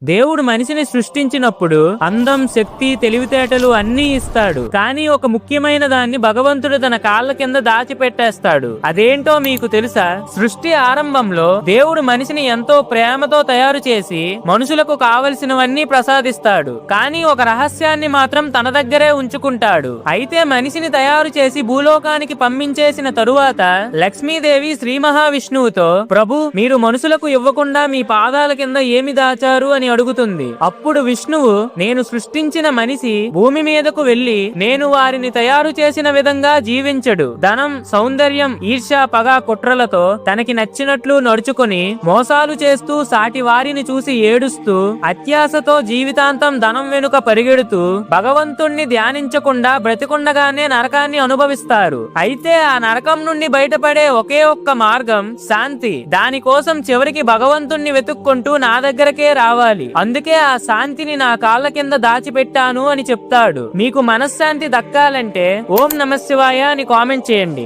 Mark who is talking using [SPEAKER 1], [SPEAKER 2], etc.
[SPEAKER 1] దేవుడు మనిషిని సృష్టించినప్పుడు అందం, శక్తి, తెలివితేటలు అన్నీ ఇస్తాడు. కానీ ఒక ముఖ్యమైన దాన్ని భగవంతుడు తన కాళ్ళ కింద దాచిపెట్టేస్తాడు. అదేంటో మీకు తెలుసా? సృష్టి ఆరంభంలో దేవుడు మనిషిని ఎంతో ప్రేమతో తయారు చేసి మనుషులకు కావలసినవన్నీ ప్రసాదిస్తాడు. కానీ ఒక రహస్యాన్ని మాత్రం తన దగ్గరే ఉంచుకుంటాడు. అయితే మనిషిని తయారు చేసి భూలోకానికి పంపించేసిన తరువాత లక్ష్మీదేవి శ్రీ మహావిష్ణువుతో, ప్రభు, మీరు మనుషులకు ఇవ్వకుండా మీ పాదాల కింద ఏమి దాచారు అని అడుగుతుంది. అప్పుడు విష్ణువు, నేను సృష్టించిన మనిషి భూమి మీదకు వెళ్లి నేను వారిని తయారు చేసిన విధంగా జీవించడు. ధనం, సౌందర్యం, ఈర్ష్య, పగ, కుట్రలతో తనకి నచ్చినట్లు నడుచుకొని మోసాలు చేస్తూ సాటి వారిని చూసి ఏడుస్తూ అత్యాశతో జీవితాంతం ధనం వెనుక పరిగెడుతూ భగవంతుణ్ణి ధ్యానించకుండా బ్రతికుండగానే నరకాన్ని అనుభవిస్తారు. అయితే ఆ నరకం నుండి బయటపడే ఒకే ఒక్క మార్గం శాంతి. దానికోసం చివరికి భగవంతుణ్ణి వెతుక్కుంటూ నా దగ్గరకే రావాలి. అందుకే ఆ శాంతిని నా కాళ్ళ కింద దాచిపెట్టాను అని చెప్తాడు. మీకు మనశ్శాంతి దక్కాలంటే ఓం నమః శివాయ అని కామెంట్ చేయండి.